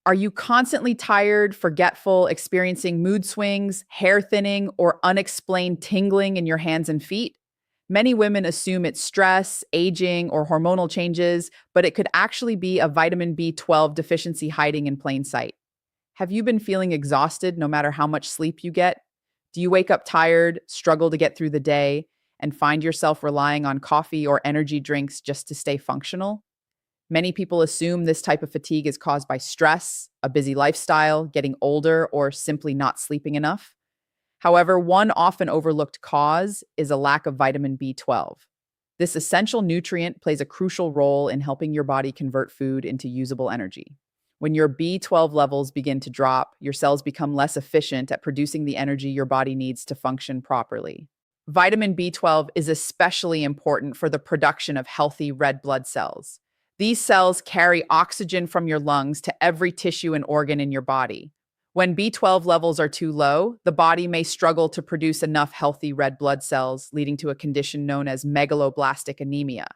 Are you constantly tired, forgetful, experiencing mood swings, hair thinning, or unexplained tingling in your hands and feet? Many women assume it's stress, aging, or hormonal changes, but it could actually be a vitamin B12 deficiency hiding in plain sight. Have you been feeling exhausted no matter how much sleep you get? Do you wake up tired, struggle to get through the day, and find yourself relying on coffee or energy drinks just to stay functional? Many people assume this type of fatigue is caused by stress, a busy lifestyle, getting older, or simply not sleeping enough. However, one often overlooked cause is a lack of vitamin B12. This essential nutrient plays a crucial role in helping your body convert food into usable energy. When your B12 levels begin to drop, your cells become less efficient at producing the energy your body needs to function properly. Vitamin B12 is especially important for the production of healthy red blood cells. These cells carry oxygen from your lungs to every tissue and organ in your body. When B12 levels are too low, the body may struggle to produce enough healthy red blood cells, leading to a condition known as megaloblastic anemia.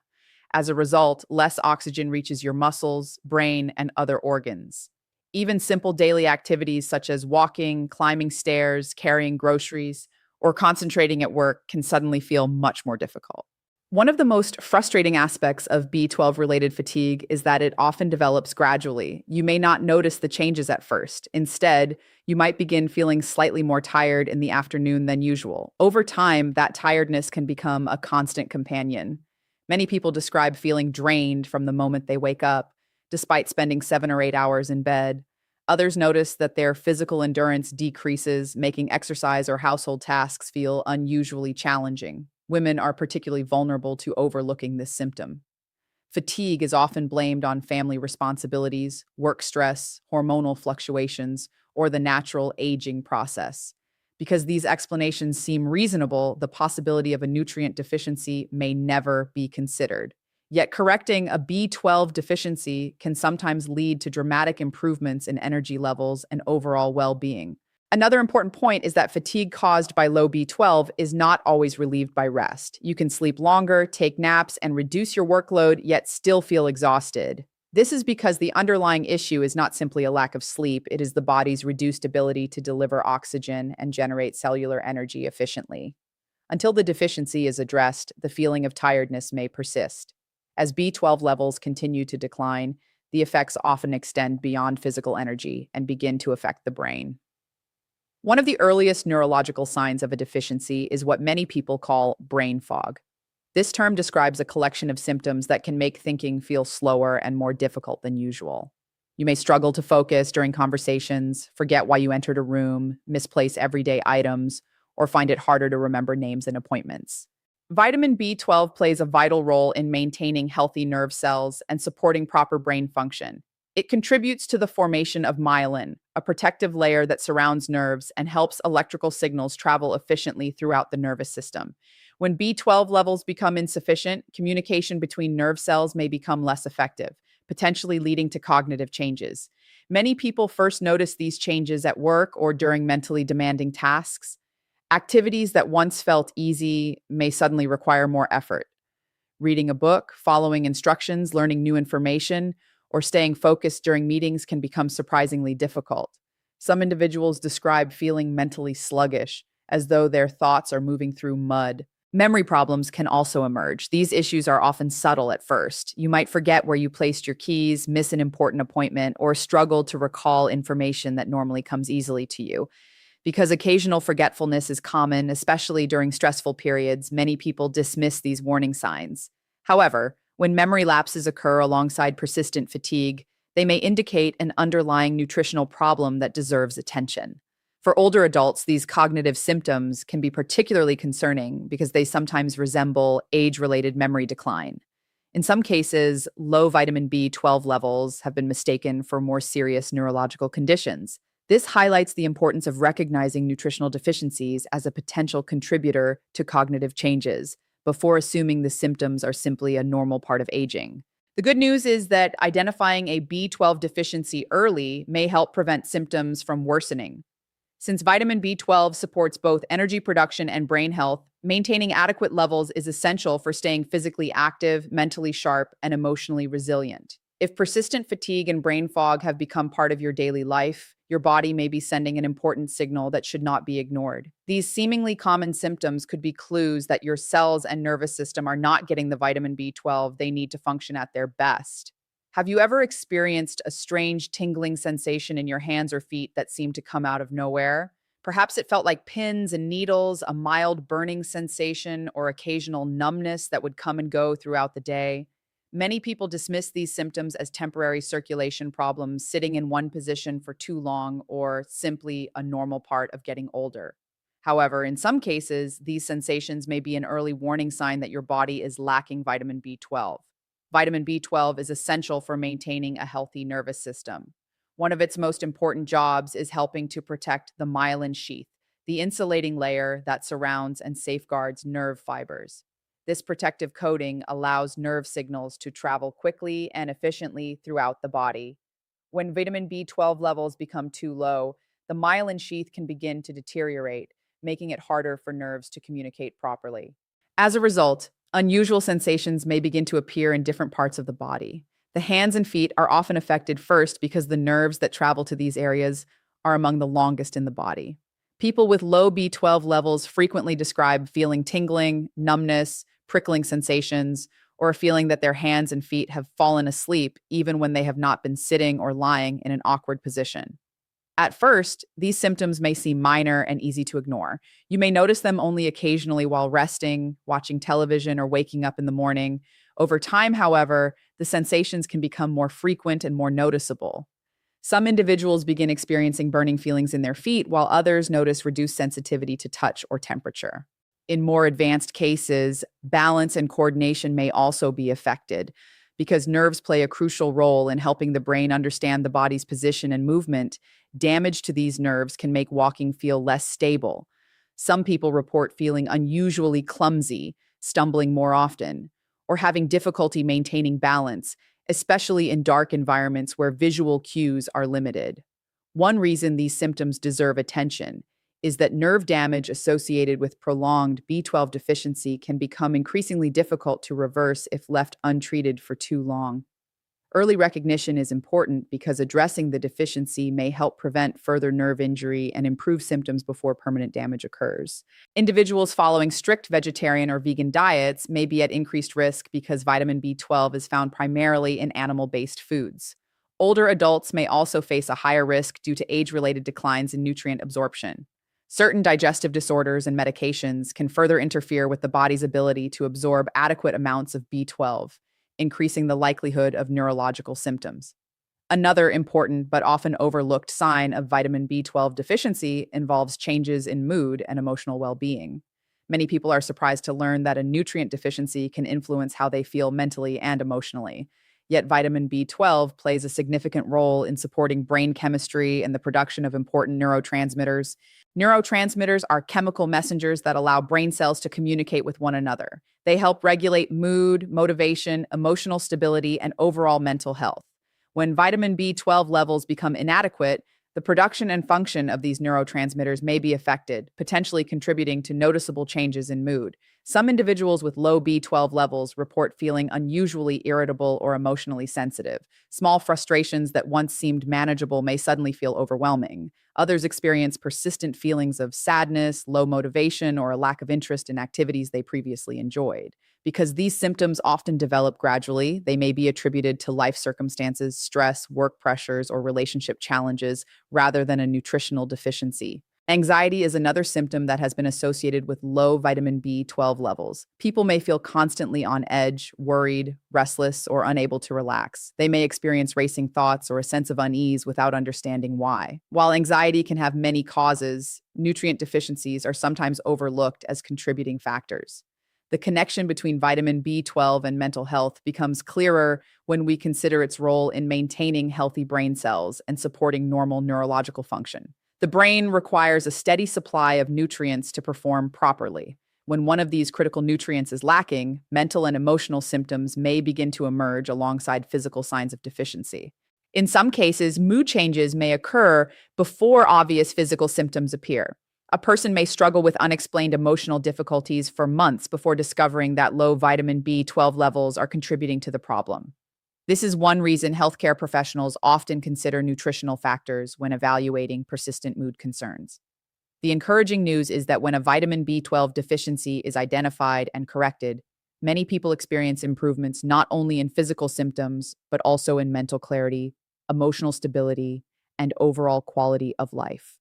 As a result, less oxygen reaches your muscles, brain, and other organs. Even simple daily activities such as walking, climbing stairs, carrying groceries, or concentrating at work can suddenly feel much more difficult. One of the most frustrating aspects of B12 related fatigue is that it often develops gradually. You may not notice the changes at first. Instead, you might begin feeling slightly more tired in the afternoon than usual. Over time, that tiredness can become a constant companion. Many people describe feeling drained from the moment they wake up, despite spending 7 or 8 hours in bed. Others notice that their physical endurance decreases, making exercise or household tasks feel unusually challenging. Women are particularly vulnerable to overlooking this symptom. Fatigue is often blamed on family responsibilities, work stress, hormonal fluctuations, or the natural aging process. Because these explanations seem reasonable, the possibility of a nutrient deficiency may never be considered. Yet correcting a B12 deficiency can sometimes lead to dramatic improvements in energy levels and overall well-being. Another important point is that fatigue caused by low B12 is not always relieved by rest. You can sleep longer, take naps, and reduce your workload, yet still feel exhausted. This is because the underlying issue is not simply a lack of sleep, it is the body's reduced ability to deliver oxygen and generate cellular energy efficiently. Until the deficiency is addressed, the feeling of tiredness may persist. As B12 levels continue to decline, the effects often extend beyond physical energy and begin to affect the brain. One of the earliest neurological signs of a deficiency is what many people call brain fog. This term describes a collection of symptoms that can make thinking feel slower and more difficult than usual. You may struggle to focus during conversations, forget why you entered a room, misplace everyday items, or find it harder to remember names and appointments. Vitamin B12 plays a vital role in maintaining healthy nerve cells and supporting proper brain function. It contributes to the formation of myelin, a protective layer that surrounds nerves and helps electrical signals travel efficiently throughout the nervous system. When B12 levels become insufficient, communication between nerve cells may become less effective, potentially leading to cognitive changes. Many people first notice these changes at work or during mentally demanding tasks. Activities that once felt easy may suddenly require more effort. Reading a book, following instructions, learning new information, or staying focused during meetings can become surprisingly difficult. Some individuals describe feeling mentally sluggish, as though their thoughts are moving through mud. Memory problems can also emerge. These issues are often subtle at first. You might forget where you placed your keys, miss an important appointment, or struggle to recall information that normally comes easily to you. Because occasional forgetfulness is common, especially during stressful periods, many people dismiss these warning signs. However, when memory lapses occur alongside persistent fatigue, they may indicate an underlying nutritional problem that deserves attention. For older adults, these cognitive symptoms can be particularly concerning because they sometimes resemble age-related memory decline. In some cases, low vitamin B12 levels have been mistaken for more serious neurological conditions. This highlights the importance of recognizing nutritional deficiencies as a potential contributor to cognitive changes, before assuming the symptoms are simply a normal part of aging. The good news is that identifying a B12 deficiency early may help prevent symptoms from worsening. Since vitamin B12 supports both energy production and brain health, maintaining adequate levels is essential for staying physically active, mentally sharp, and emotionally resilient. If persistent fatigue and brain fog have become part of your daily life, your body may be sending an important signal that should not be ignored. These seemingly common symptoms could be clues that your cells and nervous system are not getting the vitamin B12 they need to function at their best. Have you ever experienced a strange tingling sensation in your hands or feet that seemed to come out of nowhere? Perhaps it felt like pins and needles, a mild burning sensation, or occasional numbness that would come and go throughout the day. Many people dismiss these symptoms as temporary circulation problems, sitting in one position for too long, or simply a normal part of getting older. However, in some cases, these sensations may be an early warning sign that your body is lacking vitamin B12. Vitamin B12 is essential for maintaining a healthy nervous system. One of its most important jobs is helping to protect the myelin sheath, the insulating layer that surrounds and safeguards nerve fibers. This protective coating allows nerve signals to travel quickly and efficiently throughout the body. When vitamin B12 levels become too low, the myelin sheath can begin to deteriorate, making it harder for nerves to communicate properly. As a result, unusual sensations may begin to appear in different parts of the body. The hands and feet are often affected first because the nerves that travel to these areas are among the longest in the body. People with low B12 levels frequently describe feeling tingling, numbness, prickling sensations, or a feeling that their hands and feet have fallen asleep even when they have not been sitting or lying in an awkward position. At first, these symptoms may seem minor and easy to ignore. You may notice them only occasionally while resting, watching television, or waking up in the morning. Over time, however, the sensations can become more frequent and more noticeable. Some individuals begin experiencing burning feelings in their feet, while others notice reduced sensitivity to touch or temperature. In more advanced cases, balance and coordination may also be affected because nerves play a crucial role in helping the brain understand the body's position and movement. Damage to these nerves can make walking feel less stable. Some people report feeling unusually clumsy, stumbling more often, or having difficulty maintaining balance, especially in dark environments where visual cues are limited. One reason these symptoms deserve attention is that nerve damage associated with prolonged B12 deficiency can become increasingly difficult to reverse if left untreated for too long. Early recognition is important because addressing the deficiency may help prevent further nerve injury and improve symptoms before permanent damage occurs. Individuals following strict vegetarian or vegan diets may be at increased risk because vitamin B12 is found primarily in animal-based foods. Older adults may also face a higher risk due to age-related declines in nutrient absorption. Certain digestive disorders and medications can further interfere with the body's ability to absorb adequate amounts of B12, increasing the likelihood of neurological symptoms. Another important but often overlooked sign of vitamin B12 deficiency involves changes in mood and emotional well-being. Many people are surprised to learn that a nutrient deficiency can influence how they feel mentally and emotionally. Yet vitamin B12 plays a significant role in supporting brain chemistry and the production of important neurotransmitters. Neurotransmitters are chemical messengers that allow brain cells to communicate with one another. They help regulate mood, motivation, emotional stability, and overall mental health. When vitamin B12 levels become inadequate, the production and function of these neurotransmitters may be affected, potentially contributing to noticeable changes in mood. Some individuals with low B12 levels report feeling unusually irritable or emotionally sensitive. Small frustrations that once seemed manageable may suddenly feel overwhelming. Others experience persistent feelings of sadness, low motivation, or a lack of interest in activities they previously enjoyed. Because these symptoms often develop gradually, they may be attributed to life circumstances, stress, work pressures, or relationship challenges rather than a nutritional deficiency. Anxiety is another symptom that has been associated with low vitamin B12 levels. People may feel constantly on edge, worried, restless, or unable to relax. They may experience racing thoughts or a sense of unease without understanding why. While anxiety can have many causes, nutrient deficiencies are sometimes overlooked as contributing factors. The connection between vitamin B12 and mental health becomes clearer when we consider its role in maintaining healthy brain cells and supporting normal neurological function. The brain requires a steady supply of nutrients to perform properly. When one of these critical nutrients is lacking, mental and emotional symptoms may begin to emerge alongside physical signs of deficiency. In some cases, mood changes may occur before obvious physical symptoms appear. A person may struggle with unexplained emotional difficulties for months before discovering that low vitamin B12 levels are contributing to the problem. This is one reason healthcare professionals often consider nutritional factors when evaluating persistent mood concerns. The encouraging news is that when a vitamin B12 deficiency is identified and corrected, many people experience improvements not only in physical symptoms, but also in mental clarity, emotional stability, and overall quality of life.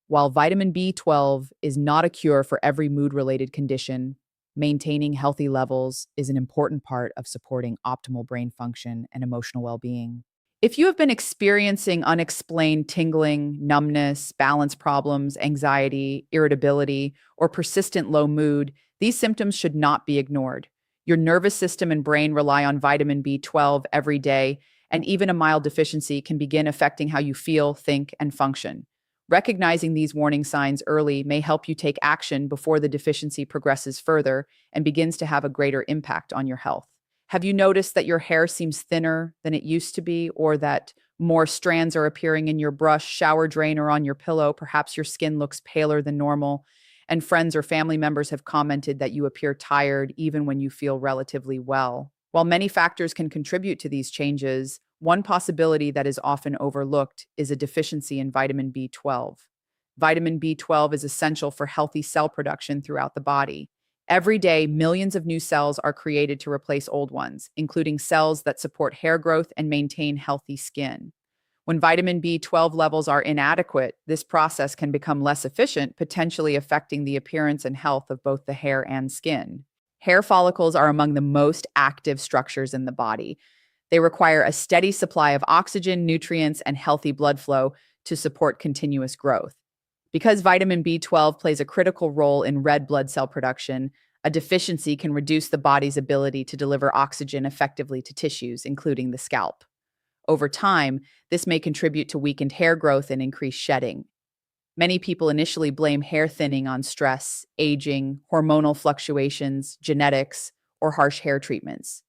While vitamin B12 is not a cure for every mood related condition, maintaining healthy levels is an important part of supporting optimal brain function and emotional well being. If you have been experiencing unexplained tingling, numbness, balance problems, anxiety, irritability, or persistent low mood, these symptoms should not be ignored. Your nervous system and brain rely on vitamin B12 every day, and even a mild deficiency can begin affecting how you feel, think, and function. Recognizing these warning signs early may help you take action before the deficiency progresses further and begins to have a greater impact on your health. Have you noticed that your hair seems thinner than it used to be, or that more strands are appearing in your brush, shower drain, or on your pillow? Perhaps your skin looks paler than normal, and friends or family members have commented that you appear tired even when you feel relatively well. While many factors can contribute to these changes, one possibility that is often overlooked is a deficiency in vitamin B12. Vitamin B12 is essential for healthy cell production throughout the body. Every day, millions of new cells are created to replace old ones, including cells that support hair growth and maintain healthy skin. When vitamin B12 levels are inadequate, this process can become less efficient, potentially affecting the appearance and health of both the hair and skin. Hair follicles are among the most active structures in the body. They require a steady supply of oxygen, nutrients, and healthy blood flow to support continuous growth. Because vitamin B12 plays a critical role in red blood cell production, a deficiency can reduce the body's ability to deliver oxygen effectively to tissues, including the scalp. Over time, this may contribute to weakened hair growth and increased shedding. Many people initially blame hair thinning on stress, aging, hormonal fluctuations, genetics, or harsh hair treatments.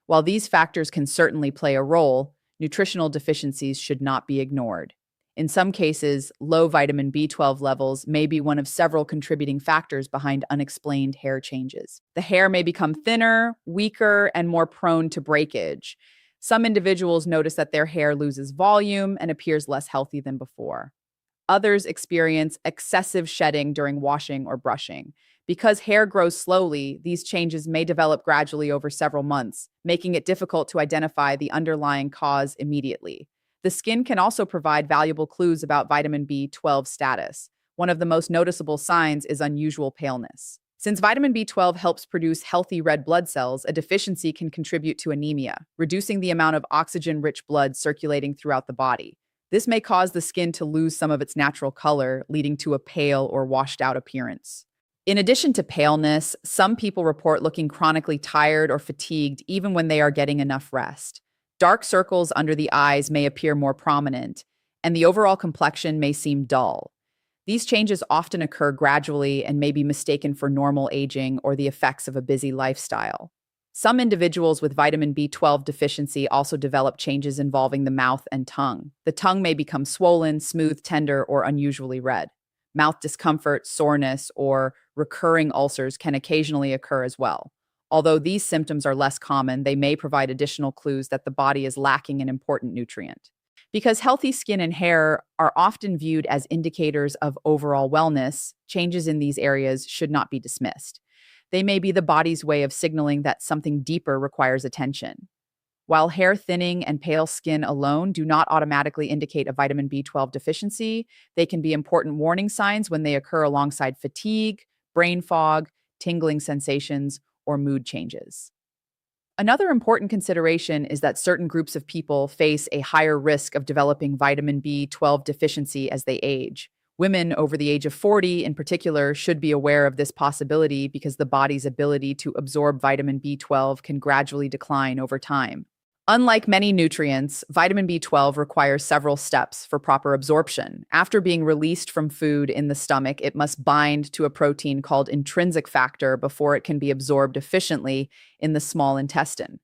While these factors can certainly play a role, nutritional deficiencies should not be ignored. In some cases, low vitamin B12 levels may be one of several contributing factors behind unexplained hair changes. The hair may become thinner, weaker, and more prone to breakage. Some individuals notice that their hair loses volume and appears less healthy than before. Others experience excessive shedding during washing or brushing. Because hair grows slowly, these changes may develop gradually over several months, making it difficult to identify the underlying cause immediately. The skin can also provide valuable clues about vitamin B12 status. One of the most noticeable signs is unusual paleness. Since vitamin B12 helps produce healthy red blood cells, a deficiency can contribute to anemia, reducing the amount of oxygen-rich blood circulating throughout the body. This may cause the skin to lose some of its natural color, leading to a pale or washed-out appearance. In addition to paleness, some people report looking chronically tired or fatigued even when they are getting enough rest. Dark circles under the eyes may appear more prominent, and the overall complexion may seem dull. These changes often occur gradually and may be mistaken for normal aging or the effects of a busy lifestyle. Some individuals with vitamin B12 deficiency also develop changes involving the mouth and tongue. The tongue may become swollen, smooth, tender, or unusually red. Mouth discomfort, soreness, or recurring ulcers can occasionally occur as well. Although these symptoms are less common, they may provide additional clues that the body is lacking an important nutrient. Because healthy skin and hair are often viewed as indicators of overall wellness, changes in these areas should not be dismissed. They may be the body's way of signaling that something deeper requires attention. While hair thinning and pale skin alone do not automatically indicate a vitamin B12 deficiency, they can be important warning signs when they occur alongside fatigue, brain fog, tingling sensations, or mood changes. Another important consideration is that certain groups of people face a higher risk of developing vitamin B12 deficiency as they age. Women over the age of 40, in particular, should be aware of this possibility because the body's ability to absorb vitamin B12 can gradually decline over time. Unlike many nutrients, vitamin B12 requires several steps for proper absorption. After being released from food in the stomach, it must bind to a protein called intrinsic factor before it can be absorbed efficiently in the small intestine.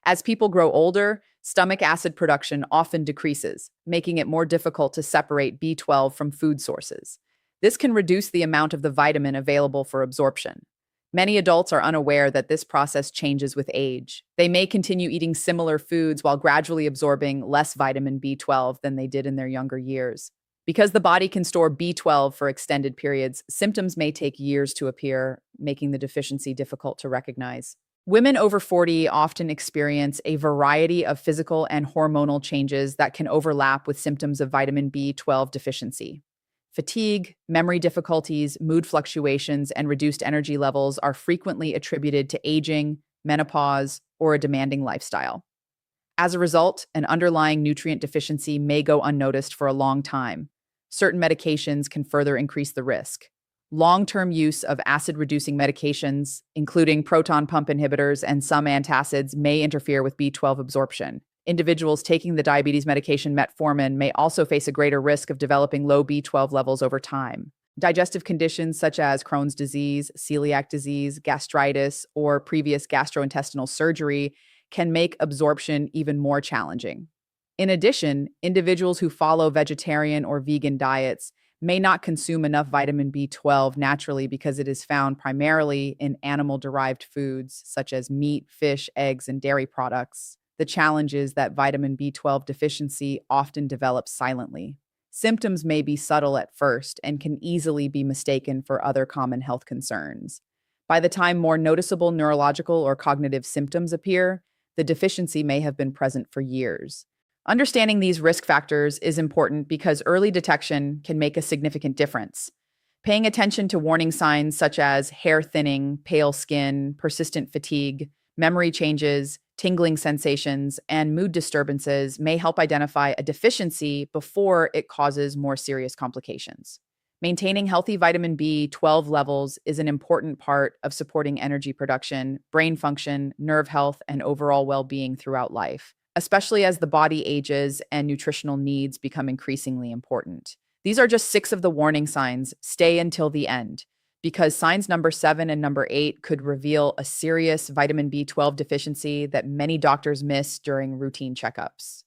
As people grow older, stomach acid production often decreases, making it more difficult to separate B12 from food sources. This can reduce the amount of the vitamin available for absorption. Many adults are unaware that this process changes with age. They may continue eating similar foods while gradually absorbing less vitamin B12 than they did in their younger years. Because the body can store B12 for extended periods, symptoms may take years to appear, making the deficiency difficult to recognize. Women over 40 often experience a variety of physical and hormonal changes that can overlap with symptoms of vitamin B12 deficiency. Fatigue, memory difficulties, mood fluctuations, and reduced energy levels are frequently attributed to aging, menopause, or a demanding lifestyle. As a result, an underlying nutrient deficiency may go unnoticed for a long time. Certain medications can further increase the risk. Long-term use of acid-reducing medications, including proton pump inhibitors and some antacids, may interfere with B12 absorption. Individuals taking the diabetes medication metformin may also face a greater risk of developing low B12 levels over time. Digestive conditions such as Crohn's disease, celiac disease, gastritis, or previous gastrointestinal surgery can make absorption even more challenging. In addition, individuals who follow vegetarian or vegan diets may not consume enough vitamin B12 naturally because it is found primarily in animal-derived foods such as meat, fish, eggs, and dairy products. The challenge is that vitamin B12 deficiency often develops silently. Symptoms may be subtle at first and can easily be mistaken for other common health concerns. By the time more noticeable neurological or cognitive symptoms appear, the deficiency may have been present for years. Understanding these risk factors is important because early detection can make a significant difference. Paying attention to warning signs such as hair thinning, pale skin, persistent fatigue, memory changes, tingling sensations, and mood disturbances may help identify a deficiency before it causes more serious complications. Maintaining healthy vitamin B12 levels is an important part of supporting energy production, brain function, nerve health, and overall well-being throughout life, especially as the body ages and nutritional needs become increasingly important. These are just 6 of the warning signs. Stay until the end, because signs number 7 and number 8 could reveal a serious vitamin B12 deficiency that many doctors miss during routine checkups.